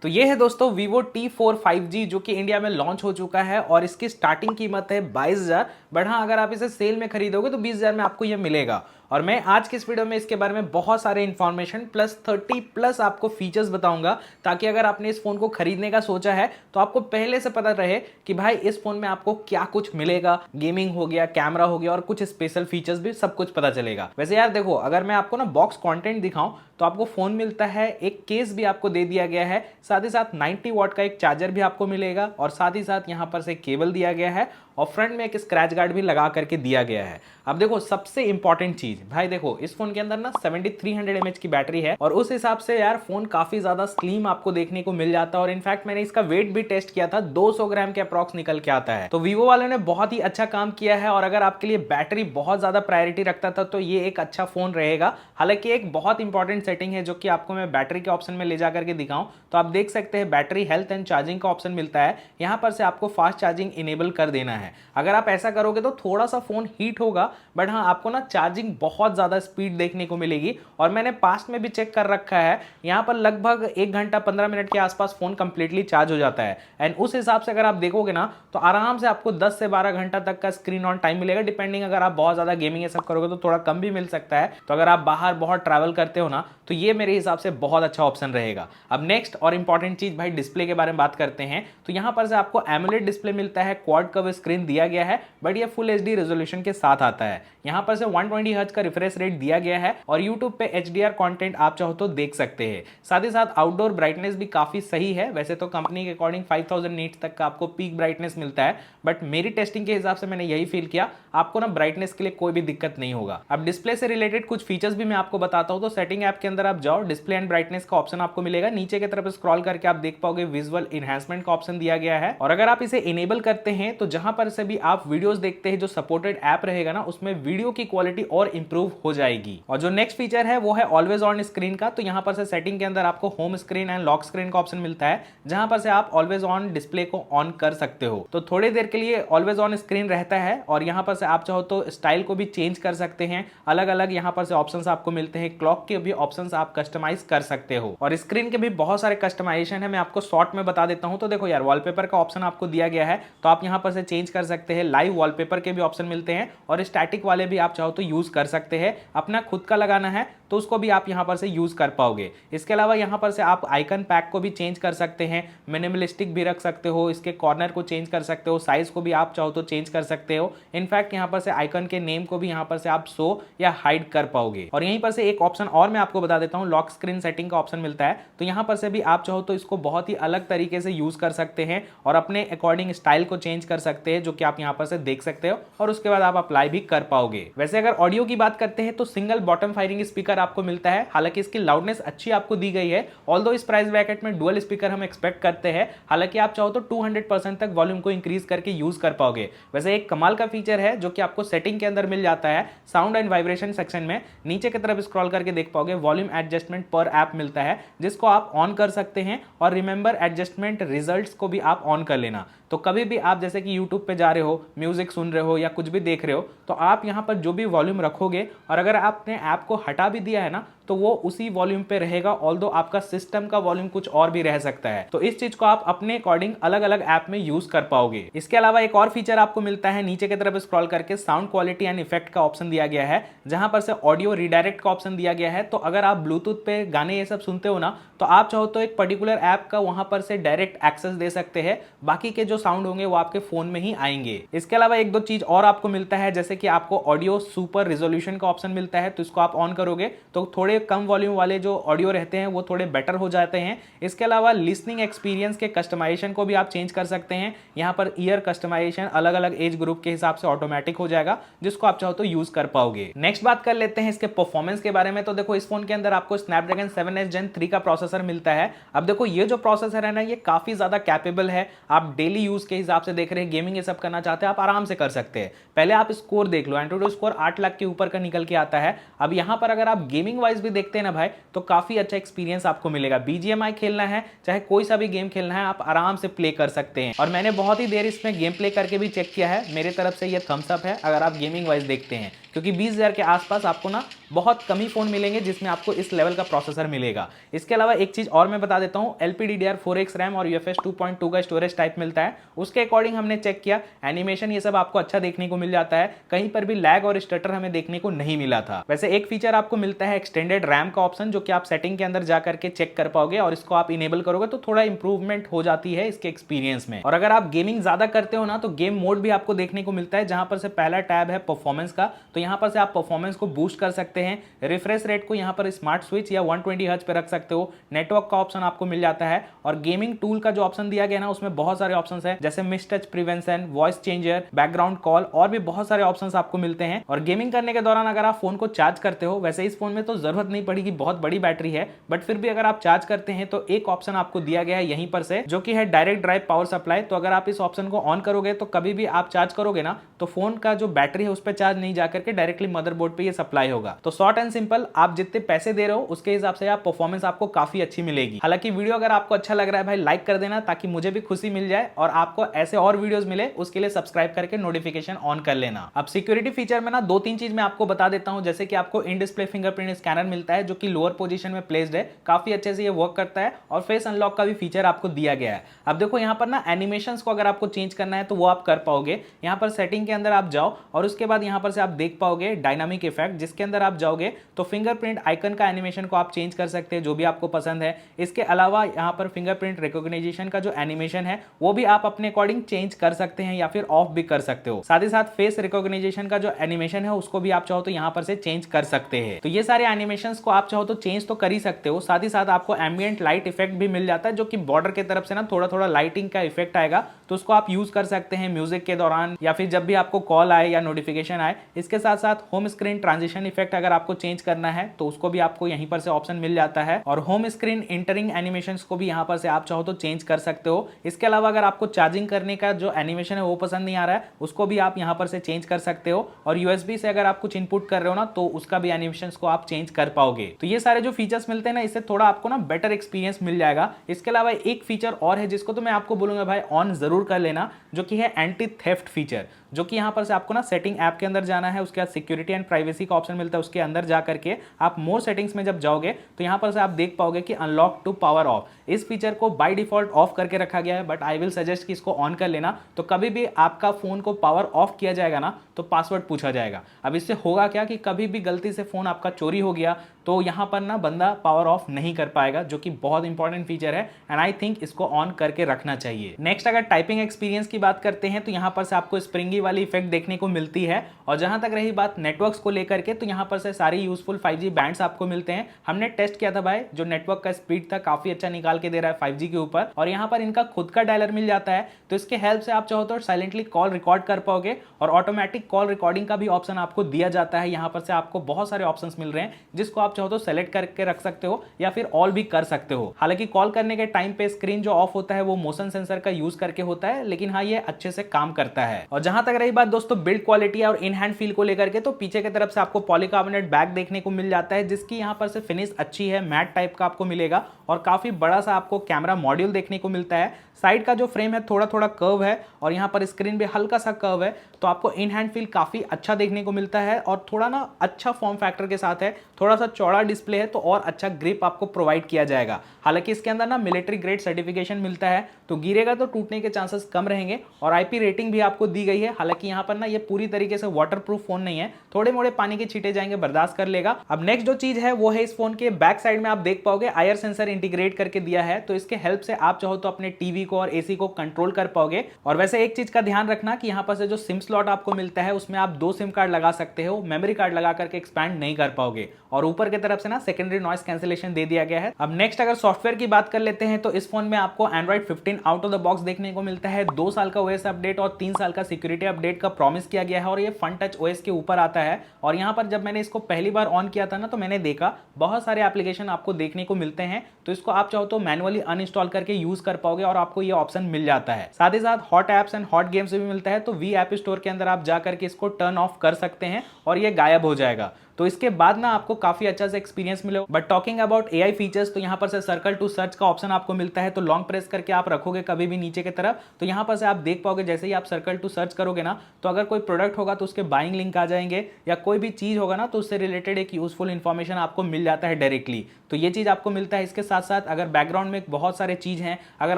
तो ये है दोस्तों Vivo T4 5G जो कि इंडिया में लॉन्च हो चुका है और इसकी स्टार्टिंग कीमत है 22,000। बट हाँ, अगर आप इसे सेल में खरीदोगे तो 20,000 में आपको ये मिलेगा। और मैं आज की इस वीडियो में इसके बारे में बहुत सारे इन्फॉर्मेशन प्लस 30 प्लस आपको फीचर्स बताऊंगा, ताकि अगर आपने इस फोन को खरीदने का सोचा है तो आपको पहले से पता रहे कि भाई इस फोन में आपको क्या कुछ मिलेगा। गेमिंग हो गया, कैमरा हो गया और कुछ स्पेशल फीचर्स भी सब कुछ पता चलेगा। वैसे यार देखो, अगर मैं आपको ना बॉक्स कंटेंट दिखाऊं तो आपको फोन मिलता है, एक केस भी आपको दे दिया गया है, साथ ही साथ 90 वॉट का एक चार्जर भी आपको मिलेगा और साथ ही साथ यहाँ पर से केबल दिया गया है और फ्रंट में एक स्क्रैच गार्ड भी लगा करके दिया गया है। अब देखो सबसे इंपॉर्टेंट चीज, भाई देखो इस फोन के अंदर ना 7300 mAh की बैटरी है और उस हिसाब से यार फोन काफी ज्यादा स्लिम आपको देखने को मिल जाता है। और इनफैक्ट मैंने इसका वेट भी टेस्ट किया था, 200 ग्राम के अप्रॉक्स निकल के आता है। तो वीवो वाले ने बहुत ही अच्छा काम किया है और अगर आपके लिए बैटरी बहुत ज्यादा प्रायोरिटी रखता था तो ये एक अच्छा फोन रहेगा। हालांकि एक बहुत इंपॉर्टेंट सेटिंग है जो कि आपको मैं बैटरी के ऑप्शन में ले जाकर के दिखाऊं तो आप देख सकते हैं बैटरी हेल्थ एंड चार्जिंग का ऑप्शन मिलता है। यहां पर से आपको फास्ट चार्जिंग इनेबल कर देना है। अगर आप ऐसा करोगे तो थोड़ा सा फोन हीट होगा, बट हाँ आपको ना चार्जिंग बहुत ज्यादा स्पीड देखने को मिलेगी। और मैंने पास्ट में भी चेक कर रखा है, यहां पर लगभग 1 घंटा 15 मिनट के आसपास फोन कंप्लीटली चार्ज हो जाता है। एंड उस हिसाब से अगर आप देखोगे ना तो आराम से आपको 10 से 12 घंटा तक का स्क्रीन ऑन टाइम मिलेगा। डिपेंडिंग, अगर आप बहुत ज्यादा गेमिंग ये सब करोगे तो थोड़ा कम भी मिल सकता है। तो अगर आप बाहर बहुत ट्रैवल करते हो ना तो ये मेरे हिसाब से बहुत अच्छा ऑप्शन रहेगा। अब नेक्स्ट और इंपॉर्टेंट चीज भाई डिस्प्ले के बारे में बात करते हैं। तो यहां पर से आपको एमोलेड डिस्प्ले मिलता है, क्वाड कर्व स्क्रीन दिया गया है, बट ये फुल एचडी रेजोल्यूशन के साथ आता है। यहां पर से 120 हर्ट्ज का रिफ्रेश रेट दिया गया है और यूट्यूब पे एचडीआर कंटेंट आप चाहो तो देख सकते हैं। साथ ही साथ आउटडोर ब्राइटनेस भी काफी सही है। वैसे तो कंपनी के अकॉर्डिंग 5000 नीट्स तक का आपको पीक ब्राइटनेस मिलता है, बट मेरी टेस्टिंग के हिसाब से मैंने यही फील किया, आपको ना ब्राइटनेस के लिए कोई भी दिक्कत नहीं होगा। अब डिस्प्ले से रिलेटेड कुछ फीचर्स भी मैं आपको बताता हूं। तो सेटिंग ऐप के अंदर आप जाओ, डिस्प्ले एंड ब्राइटनेस का ऑप्शन आपको मिलेगा, नीचे की तरफ स्क्रॉल करके आप देख पाओगे विजुअल एनहांसमेंट का ऑप्शन दिया गया है। और अगर आप इसे इनेबल करते हैं तो जहां पर से भी आप वीडियोस देखते हैं, जो सपोर्टेड ऐप रहेगा ना, उसमें वीडियो की क्वालिटी और इंप्रूव हो जाएगी। और जो नेक्स्ट फीचर है वो है ऑलवेज ऑन स्क्रीन का। तो यहां पर से सेटिंग के अंदर आपको home screen and lock screen का ऑप्शन मिलता है, जहां पर से आप ऑलवेज ऑन डिस्प्ले को ऑन कर सकते हो। तो थोड़ी देर के लिए ऑलवेज ऑन स्क्रीन रहता है और यहां पर से आप चाहो तो स्टाइल को भी चेंज कर सकते हैं। अलग अलग यहां पर से ऑप्शंस आपको मिलते हैं, क्लॉक के भी ऑप्शंस आप कस्टमाइज कर सकते हो और स्क्रीन के भी बहुत सारे कस्टमाइजेशन है। मैं आपको शॉर्ट में बता देता हूं। तो देखो यार, वॉलपेपर का ऑप्शन आपको दिया गया है, तो आप यहां पर से चेंज कर सकते हैं। लाइव वॉलपेपर के भी ऑप्शन मिलते हैं और स्टैटिक वाले भी आप चाहो तो यूज कर सकते हैं। अपना खुद का लगाना है तो उसको भी आप यहां पर से यूज कर पाओगे। इसके अलावा यहां पर से आप आइकन पैक को भी चेंज कर सकते हैं, मिनिमलिस्टिक भी रख सकते हो, इसके कॉर्नर को चेंज कर सकते हो, साइज को भी आप चाहो तो चेंज कर सकते हो। इनफैक्ट यहां पर से आइकन के नेम को भी यहां पर से आप शो या हाइड कर पाओगे। और यहीं पर से एक ऑप्शन और मैं आपको बता देता हूं, लॉक स्क्रीन सेटिंग का ऑप्शन मिलता है। तो यहां पर से भी आप चाहो तो इसको बहुत ही अलग तरीके से यूज कर सकते हैं और अपने अकॉर्डिंग स्टाइल को चेंज कर सकते हैं, जो कि आप यहां पर से देख सकते हो और उसके बाद आप अप्लाई भी कर पाओगे। वैसे अगर ऑडियो की बात करते हैं तो सिंगल बॉटम फायरिंग स्पीकर आपको मिलता है। हालांकि इसकी लाउडनेस अच्छी आपको दी गई है, ऑल्दो इस प्राइस ब्रैकेट में डुअल स्पीकर हम एक्सपेक्ट करते हैं। हालांकि आप चाहो तो 200% तक वॉल्यूम को इंक्रीज करके यूज कर पाओगे। वैसे एक कमाल का फीचर है जो कि आपको सेटिंग के अंदर मिल जाता है, साउंड एंड वाइब्रेशन सेक्शन में नीचे की तरफ स्क्रॉल करके देख पाओगे वॉल्यूम एडजस्टमेंट पर ऐप मिलता है, जिसको आप ऑन कर सकते हैं। और रिमेंबर एडजस्टमेंट रिजल्ट्स को भी आप ऑन कर लेना। तो कभी भी आप जैसे कि YouTube पे जा रहे हो, म्यूजिक सुन रहे हो या कुछ भी देख रहे हो, तो आप यहाँ पर जो भी वॉल्यूम रखोगे और अगर आपने ऐप को हटा भी दिया है ना तो वो उसी वॉल्यूम पे रहेगा, ऑल्दो आपका सिस्टम का वॉल्यूम कुछ और भी रह सकता है। तो इस चीज को आप अपने अकॉर्डिंग अलग अलग ऐप में यूज कर पाओगे। इसके अलावा एक और फीचर आपको मिलता है, नीचे की तरफ स्क्रॉल करके साउंड क्वालिटी एंड इफेक्ट का ऑप्शन दिया गया है, जहां पर से ऑडियो रिडायरेक्ट का ऑप्शन दिया गया है। तो अगर आप ब्लूटूथ पे गाने ये सब सुनते हो ना, तो आप चाहो तो एक पर्टिकुलर ऐप का वहां पर से डायरेक्ट एक्सेस दे सकते हैं, बाकी के जो साउंड होंगे वो आपके फोन में ही आएंगे। इसके अलावा एक दो चीज और आपको मिलता है, जैसे कि आपको ऑडियो सुपर रिजोल्यूशन का ऑप्शन मिलता है। तो इसको आप ऑन करोगे तो थोड़े कम वॉल्यूम वाले जो ऑडियो रहते हैं वो थोड़े बेटर हो जाते हैं। इसके अलावा लिसनिंग एक्सपीरियंस के कस्टमाइजेशन को भी आप चेंज कर सकते हैं। यहां पर ईयर कस्टमाइजेशन अलग अलग एज ग्रुप के हिसाब से ऑटोमेटिक हो जाएगा, जिसको आप चाहो तो यूज कर पाओगे। नेक्स्ट बात कर लेते हैं इसके परफॉर्मेंस के बारे में। तो देखो इस फोन के अंदर आपको स्नैपड्रैगन 7S Gen 3 का प्रोसेसर मिलता है। अब देखो ये जो प्रोसेसर है ना, ये काफी ज्यादा कैपेबल है। आप डेली यूज के हिसाब से देख रहे हैं, गेमिंग ये सब करना चाहते हैं, आप आराम से कर सकते हैं। पहले आप स्कोर देख लो, एंट्रोइड स्कोर 8 लाख के ऊपर का निकल के आता है। अब यहां पर अगर आप गेमिंग वाइज भी देखते हैं ना भाई, तो काफी अच्छा एक्सपीरियंस आपको मिलेगा। BGMI खेलना है, चाहे कोई सा भी गेम खेलना है, आप आराम से प्ले कर सकते हैं। और मैंने बहुत ही देर इसमें गेम प्ले करके भी चेक किया है, मेरे तरफ से ये थम्स अप है अगर आप गेमिंग वाइज देखते हैं। क्योंकि 20,000 के आसपास आपको ना बहुत कम ही फोन मिलेंगे जिसमें आपको इस लेवल का प्रोसेसर मिलेगा। इसके अलावा एक चीज और मैं बता देता हूं, LPDDR4X रैम और UFS 2.2 का स्टोरेज टाइप मिलता है। उसके अकॉर्डिंग हमने चेक किया, एनिमेशन ये सब आपको अच्छा देखने को मिल जाता है, कहीं पर भी लैग और स्टटर हमें देखने को नहीं मिला था। वैसे एक फीचर आपको मिलता है एक्सटेंडेड रैम का ऑप्शन, जो कि आप सेटिंग के अंदर जाकर के चेक कर पाओगे और इसको आप इनेबल करोगे तो थोड़ा इंप्रूवमेंट हो जाती है इसके एक्सपीरियंस में। और अगर आप गेमिंग ज्यादा करते हो ना तो गेम मोड भी आपको देखने को मिलता है, जहां पर से पहला टैब है परफॉर्मेंस का, तो यहां पर से आप परफॉर्मेंस को बूस्ट कर सकते हैं। रिफ्रेश रेट को यहां पर स्मार्ट स्विच या 120 हर्ट्ज पे रख सकते हो। नेटवर्क का ऑप्शन आपको मिल जाता है और गेमिंग टूल का जो ऑप्शन दिया गया ना उसमें बहुत सारे ऑप्शंस हैं, जैसे miss touch prevention, voice changer, background call और भी बहुत सारे ऑप्शंस आपको मिलते हैं। और गेमिंग करने के दौरान अगर आप फोन को चार्ज करते हो, वैसे इस फोन में तो जरूरत नहीं पड़ेगी, बहुत बड़ी बैटरी है, बट फिर भी अगर आप चार्ज करते हैं तो एक ऑप्शन आपको दिया गया है यहीं पर से, जो कि है डायरेक्ट ड्राइव पावर सप्लाई। तो अगर आप इस ऑप्शन को ऑन करोगे तो कभी भी आप चार्ज करोगे ना तो फोन का जो बैटरी है उस पर चार्ज नहीं जाकर के डायरेक्टली मदरबोर्ड पे ये सप्लाई होगा। तो शॉर्ट एंड सिंपल, आप जितने पैसे दे रहे हो उसके हिसाब से आप परफॉर्मेंस आपको काफी अच्छी मिलेगी। हालांकि वीडियो अगर आपको अच्छा लग रहा है भाई, लाइक कर देना ताकि मुझे भी खुशी मिल जाए और आपको ऐसे और वीडियोस मिले, उसके लिए सब्सक्राइब करके नोटिफिकेशन ऑन कर लेना। अब सिक्योरिटी फीचर में ना 2-3 चीज मैं आपको बता देता हूं, जैसे कि आपको इन डिस्प्ले फिंगरप्रिंट स्कैनर मिलता है जो कि लोअर पोजीशन में प्लेस्ड है, काफी अच्छे से ये वर्क करता है और फेस अनलॉक का भी फीचर आपको दिया गया है। अब देखो यहाँ पर ना एनिमेशंस को अगर आपको चेंज करना है तो वो आप कर पाओगे। यहाँ पर सेटिंग के अंदर आप जाओ और उसके बाद यहाँ पर से आप देख पाओगे डायनामिक इफेक्ट, जिसके अंदर आप जाओगे तो फिंगरप्रिंट आइकन का एनिमेशन को आप चेंज कर सकते हैं जो भी आपको पसंद है। इसके अलावा यहाँ पर फिंगरप्रिंट रिकॉग्निशन का जो एनिमेशन है वो भी आप अपने अकॉर्डिंग चेंज कर सकते हैं या फिर ऑफ भी कर सकते हो। साथ ही साथ फेस रिकॉग्निशन का जो एनिमेशन है उसको भी आप चाहो तो यहाँ पर से चेंज कर सकते हैं। तो ये सारे एनिमेशंस को आप चाहो तो चेंज तो कर ही सकते हो। साथ ही साथ आपको एम्बिएंट लाइट इफेक्ट भी मिल जाता है, जो कि बॉर्डर की तरफ से ना थोड़ा थोड़ा लाइटिंग का इफेक्ट आएगा, तो उसको आप यूज कर सकते हैं म्यूजिक के दौरान या फिर जब भी आपको कॉल आए या नोटिफिकेशन आए। इसके साथ साथ होम स्क्रीन ट्रांजिशन इफेक्ट अगर आपको चेंज करना है तो उसको भी आपको यहीं पर से ऑप्शन मिल जाता है और होम स्क्रीन इंटरिंग एनिमेशंस को भी यहाँ पर से आप चाहो तो चेंज कर सकते हो। इसके अलावा अगर आपको चार्जिंग करने का जो एनिमेशन है वो पसंद नहीं आ रहा है, उसको भी आप यहाँ पर से चेंज कर सकते हो और USB से अगर आप कुछ इनपुट कर रहे हो ना तो उसका भी एनिमेशंस को आप चेंज कर पाओगे। तो ये सारे जो फीचर्स मिलते हैं ना, इससे थोड़ा आपको ना बेटर एक्सपीरियंस मिल जाएगा। इसके अलावा एक फीचर और है जिसको तो मैं आपको बोलूंगा भाई ऑन जरूर कर लेना, जो कि है एंटी थेफ्ट फीचर, जो कि यहाँ पर से आपको ना सेटिंग ऐप के अंदर जाना है, उसके बाद सिक्योरिटी एंड प्राइवेसी का ऑप्शन मिलता है, उसके अंदर जा करके आप मोर सेटिंग्स में जब जाओगे तो यहाँ पर से आप देख पाओगे कि अनलॉक टू पावर ऑफ, इस फीचर को बाय डिफॉल्ट ऑफ करके रखा गया है, बट आई विल सजेस्ट कि इसको ऑन कर लेना। तो कभी भी आपका फोन को पावर ऑफ किया जाएगा ना तो पासवर्ड पूछा जाएगा। अब इससे होगा क्या कि कभी भी गलती से फोन आपका चोरी हो गया तो यहाँ पर ना बंदा पावर ऑफ नहीं कर पाएगा, जो कि बहुत इंपॉर्टेंट फीचर है एंड आई थिंक इसको ऑन करके रखना चाहिए। नेक्स्ट अगर टाइपिंग एक्सपीरियंस की बात करते हैं तो यहाँ पर से आपको स्प्रिंगी वाली इफेक्ट देखने को मिलती है। और जहां तक रही बात नेटवर्क्स को लेकर के, तो यहाँ पर से सारी यूजफुल 5G बैंड्स आपको मिलते हैं। हमने टेस्ट किया था भाई, जो नेटवर्क का स्पीड था काफी अच्छा निकाल के दे रहा है 5G के ऊपर। और यहाँ पर इनका खुद का डायलर मिल जाता है, तो इसके हेल्प से आप चाहो तो साइलेंटली कॉल रिकॉर्ड कर पाओगे और ऑटोमेटिक कॉल रिकॉर्डिंग का भी ऑप्शन आपको दिया जाता है। यहाँ पर से आपको बहुत सारे ऑप्शंस मिल रहे हैं जिसको आप चाहो तो सेलेक्ट करके रख सकते हो या फिर ऑल भी कर सकते हो। हालांकि कॉल करने के टाइम पे स्क्रीन जो ऑफ होता है वो मोशन सेंसर का यूज करके होता है, लेकिन हाँ ये अच्छे से काम करता है। और जहां तक रही बात दोस्तों बिल्ड क्वालिटी और इन हैंड फील को लेकर के, तो पीछे की तरफ से आपको पॉलीकार्बोनेट बैग देखने को मिल जाता है, जिसकी यहाँ पर से फिनिश अच्छी है, मैट टाइप का आपको मिलेगा और काफी बड़ा सा आपको कैमरा मॉड्यूल देखने को मिलता है। साइड का जो फ्रेम है थोड़ा थोड़ा कर्व है और यहाँ पर स्क्रीन भी हल्का सा कर्व है, तो आपको इन हैंड फील काफी अच्छा देखने को मिलता है और थोड़ा ना अच्छा फॉर्म फैक्टर के साथ है, थोड़ा सा चौड़ा डिस्प्ले है तो और अच्छा ग्रिप आपको प्रोवाइड किया जाएगा। हालांकि इसके अंदर ना मिलिट्री ग्रेड सर्टिफिकेशन मिलता है, तो गिरेगा तो टूटने के चांसेस कम रहेंगे और IP रेटिंग भी आपको दी गई है। हालांकि यहाँ पर ना ये पूरी तरीके से वाटरप्रूफ फोन नहीं है, थोड़े मोड़े पानी के छींटे जाएंगे, बर्दाश्त कर लेगा। अब नेक्स्ट जो चीज है वो है इस फोन के बैक साइड में आप देख पाओगे IR सेंसर इंटीग्रेट करके दिया है, तो इसके हेल्प से आप चाहो तो अपने टीवी को और AC को कंट्रोल कर पाओगे। और वैसे एक चीज का ध्यान रखना कि यहाँ पर से जो सिम स्लॉट आपको मिलता है उसमें आप 2 सिम कार्ड लगा सकते हो, मेमोरी कार्ड लगा करके एक्सपैंड नहीं कर पाओगे। और ऊपर की तरफ से ना सेकेंडरी नॉइस कैंसिलेशन दे दिया गया है। अब नेक्स्ट अगर सॉफ्टवेयर की बात कर लेते हैं तो इस फोन में आपको Android 15 out of the box देखने को मिलता है, 2 साल का OS अपडेट और 3 साल का सिक्योरिटी अपडेट का प्रॉमिस किया गया है और ये फन टच OS के ऊपर आता है। और यहाँ पर जब मैंने इसको पहली बार ऑन किया था ना तो मैंने देखा बहुत सारे एप्लीकेशन आपको देखने को मिलते हैं, तो इसको आप चाहो तो मैनुअली अनइंस्टॉल करके यूज कर पाओगे और आपको ये ऑप्शन मिल जाता है। साथ ही साथ hot apps and hot games भी मिलता है, तो V ऐप स्टोर के अंदर आप जा करके इसको टर्न ऑफ कर सकते हैं और ये गायब हो जाएगा। तो इसके बाद ना आपको काफी अच्छा से एक्सपीरियंस मिलेगा। But talking about AI features, तो यहाँ पर से सर्कल टू सर्च का ऑप्शन आपको मिलता है, तो लॉन्ग प्रेस करके आप रखोगे कभी भी नीचे की तरफ, तो यहाँ पर से आप देख पाओगे जैसे ही आप सर्कल टू सर्च करोगे ना, तो अगर कोई प्रोडक्ट होगा तो उसके बाइंग लिंक आ जाएंगे, या कोई भी चीज होगा ना तो उससे रिलेटेड एक यूजफुल इंफॉर्मेशन आपको मिल जाता है डायरेक्टली। तो ये चीज आपको मिलता है। इसके साथ साथ अगर बैकग्राउंड में बहुत सारे चीज हैं, अगर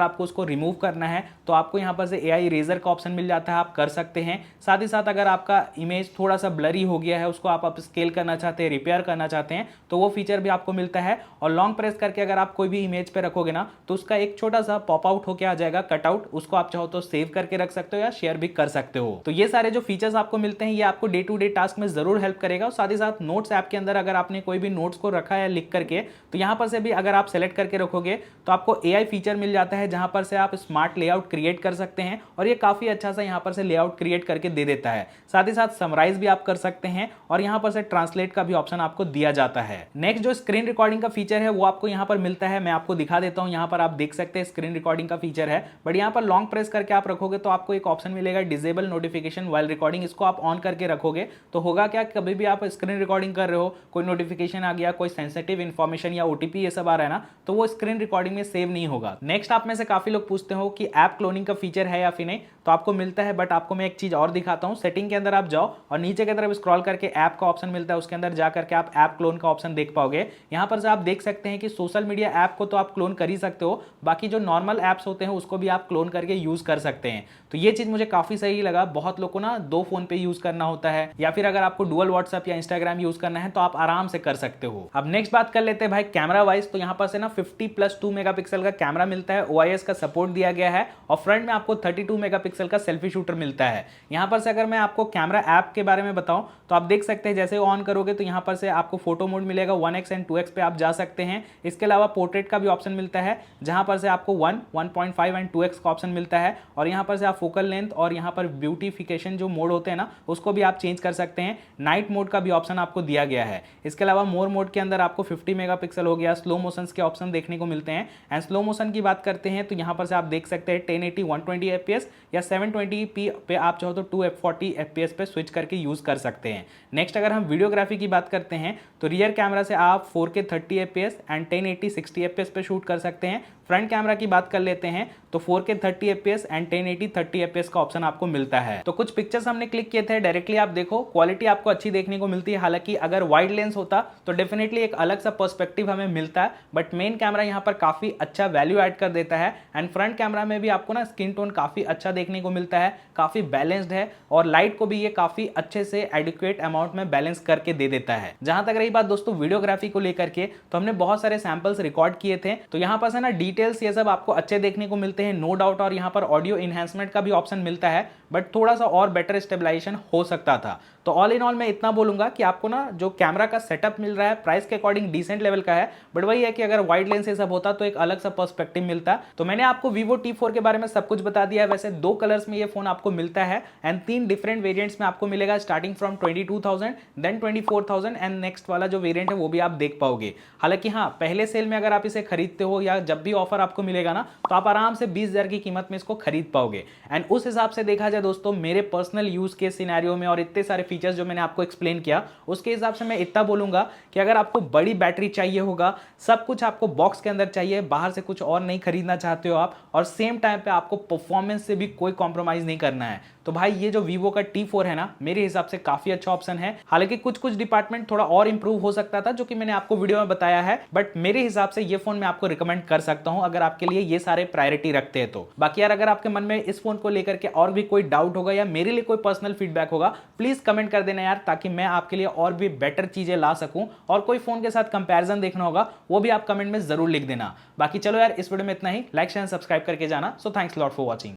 आपको उसको रिमूव करना है तो आपको यहाँ पर से एआई इरेजर का ऑप्शन मिल जाता है, आप कर सकते हैं। साथ ही साथ अगर आपका इमेज थोड़ा सा ब्लरी हो गया है, उसको आप स्केल करना चाहते हैं, रिपेयर करना चाहते हैं, तो वो फीचर भी आपको मिलता है। और लॉन्ग प्रेस करके अगर आप कोई भी इमेज पे रखोगे ना तो उसका एक छोटा सा पॉप आउट होकर आ जाएगा, कटआउट, उसको आप चाहो तो सेव करके रख सकते हो या शेयर भी कर सकते हो। तो ये सारे जो फीचर्स आपको मिलते हैं ये आपको डे टू डे टास्क में जरूर हेल्प करेगा। और साथ ही साथ नोट्स ऐप के अंदर अगर आपने कोई भी नोट्स को रखा है लिख करके, तो यहाँ पर से भी अगर आप सेलेक्ट करके रखोगे तो आपको एआई फीचर मिल जाता है, जहां पर से आप स्मार्ट लेआउट क्रिएट कर सकते हैं, और ये काफी अच्छा सा यहाँ पर से लेआउट क्रिएट करके दे देता है। साथ ही साथ समराइज भी आप कर सकते हैं, और यहाँ पर से ट्रांसलेट का भी ऑप्शन आपको दिया जाता है। नेक्स्ट जो स्क्रीन रिकॉर्डिंग का फीचर है वो आपको यहाँ पर मिलता है, मैं आपको दिखा देता हूँ। यहाँ पर आप देख सकते हैं स्क्रीन रिकॉर्डिंग का फीचर है, बट यहाँ पर लॉन्ग प्रेस करके आप रखोगे तो आपको एक ऑप्शन मिलेगा डिसेबल नोटिफिकेशन वाइल रिकॉर्डिंग। इसको आप ऑन करके रखोगे तो होगा क्या, कभी भी आप स्क्रीन रिकॉर्डिंग कर रहे हो, कोई नोटिफिकेशन आ गया, कोई सेंसिटिव इन्फॉर्मेशन या ओटीपी ये सब आ रहा है ना, तो वो स्क्रीन रिकॉर्डिंग में सेव नहीं होगा। नेक्स्ट आप में से काफी लोग पूछते हो कि ऐप क्लोनिंग का फीचर है या फिर नहीं, तो आपको मिलता है, बट आपको मैं एक चीज और दिखाता हूं। सेटिंग के अंदर आप जाओ और नीचे की तरफ स्क्रॉल करके ऐप का ऑप्शन मिलता है, उसके अंदर जाकर के आप ऐप क्लोन का ऑप्शन देख पाओगे। यहां पर से आप देख सकते हैं कि सोशल मीडिया ऐप को तो आप क्लोन कर ही सकते हो, बाकी जो नॉर्मल ऐप्स होते हैं उसको भी आप क्लोन करके यूज कर सकते हैं। तो ये चीज मुझे काफी सही लगा। बहुत लोग को ना दो फोन पे यूज करना होता है, या फिर अगर आपको डुअल व्हाट्सएप या इंस्टाग्राम यूज करना है तो आप आराम से कर सकते हो। अब नेक्स्ट बात कर लेते हैं भाई कैमरा वाइज। तो यहाँ पर से ना 50+2 मेगापिक्सल का कैमरा मिलता है, OIS का सपोर्ट दिया गया है, और फ्रंट में आपको 32 मेगापिक्सल का सेल्फी शूटर मिलता है। यहाँ पर से अगर मैं आपको कैमरा ऐप के बारे में बताऊं तो आप देख सकते हैं जैसे ऑन करोगे तो यहाँ पर से आपको फोटो मोड मिलेगा, 1x एंड 2x पे आप जा सकते हैं। इसके अलावा पोर्ट्रेट का भी ऑप्शन मिलता है, जहां पर से आपको 1, 1.5 एंड 2x का ऑप्शन मिलता है, और यहाँ पर से आप फोकल लेंथ और यहाँ पर ब्यूटिफिकेशन जो मोड होते हैं ना उसको भी आप चेंज कर सकते हैं। नाइट मोड का भी ऑप्शन आपको दिया गया है। इसके अलावा मोर मोड के अंदर आपको 50 मेगापिक्सल हो गया, स्लो मोशन के ऑप्शन देखने को मिलते हैं। एंड स्लो मोशन की बात करते हैं तो यहाँ पर से आप देख सकते हैं 1080 120 fps या 720p पे आप चाहो तो 240 fps पे स्विच करके यूज कर सकते हैं। नेक्स्ट अगर हम वीडियोग्राफी की बात करते हैं तो रियर कैमरा से आप 4K 30 fps एंड 1080 60 fps पे शूट कर सकते हैं। फ्रंट कैमरा की बात कर लेते हैं तो 4K 30 fps एंड 1080 30 fps का ऑप्शन आपको मिलता है। तो कुछ पिक्चर्स हमने क्लिक किए थे, डायरेक्टली आप देखो क्वालिटी आपको अच्छी देखने को मिलती है। हालांकि अगर वाइड लेंस होता तो डेफिनेटली एक अलग सा पर्सपेक्टिव हमें मिलता है, बट मेन कैमरा यहाँ पर काफी अच्छा वैल्यू ऐड कर देता है। एंड फ्रंट कैमरा में भी आपको ना स्किन टोन काफी अच्छा देखने को मिलता है, काफी बैलेंस्ड है, और लाइट को भी ये काफी अच्छे से एडिक्वेट अमाउंट में बैलेंस करके दे देता है। जहां तक रही बात दोस्तों वीडियोग्राफी को लेकर के, तो हमने बहुत सारे सैंपल्स रिकॉर्ड किए थे, तो यहाँ पर से ना डिटेल्स ये सब आपको अच्छे देखने को मिलते हैं, नो डाउट। और यहाँ पर ऑडियो इनहेंसमेंट का भी ऑप्शन मिलता है, बट थोड़ा सा और बेटर स्टेबलाइजेशन हो सकता था। तो ऑल इन ऑल मैं इतना बोलूंगा कि आपको ना जो कैमरा का सेटअप मिल रहा है प्राइस के अकॉर्डिंग डिसेंट लेवल का है, बट वही है कि अगर वाइड लेंस ये सब होता तो एक अलग सा पर्सपेक्टिव मिलता। तो मैंने आपको Vivo T4 के बारे में सब कुछ बता दिया है। वैसे 2 कलर्स में ये फोन आपको मिलता है, एंड 3 डिफरेंट वेरिएंट्स में आपको मिलेगा, starting from 22,000 then 24,000 and next वाला जो वेरिएंट है वो भी आप देख पाओगे। हालांकि हाँ, पहले सेल में अगर आप इसे खरीदते हो या जब भी ऑफर आपको मिलेगा ना, तो आप आराम से 20,000 की कीमत में इसको खरीद पाओगे। एंड उस हिसाब से देखा जाए दोस्तों, मेरे पर्सनल यूज के सिनेरियो में और इतने सारे फीचर्स जो मैंने आपको एक्सप्लेन किया, उसके हिसाब से मैं इतना बोलूंगा कि अगर आपको बड़ी बैटरी चाहिए होगा, सब कुछ आपको बॉक्स के अंदर चाहिए, बाहर से कुछ और नहीं खरीदना चाहते हो आप, और सेम टाइम पे आपको परफॉर्मेंस से भी कोई कॉम्प्रोमाइज नहीं करना है, तो भाई ये जो Vivo का T4 है ना, मेरे हिसाब से काफी अच्छा ऑप्शन है। हालांकि कुछ कुछ डिपार्टमेंट थोड़ा और इंप्रूव हो सकता था, जो कि मैंने आपको वीडियो में बताया है, बट मेरे हिसाब से ये फोन मैं आपको रिकमेंड कर सकता हूं अगर आपके लिए ये सारे प्रायोरिटी रखते हैं तो। बाकी यार, अगर आपके मन में इस फोन को लेकर के और भी कोई डाउट होगा या मेरे लिए कोई पर्सनल फीडबैक होगा, प्लीज कमेंट कर देना यार, ताकि मैं आपके लिए और भी बेटर चीजें ला सकूं। और कोई फोन के साथ कंपैरिजन देखना होगा वो भी आप कमेंट में जरूर लिख देना। बाकी चलो यार, इस वीडियो में इतना ही। लाइक शेयर सब्सक्राइब करके जाना। So thanks lot for watching.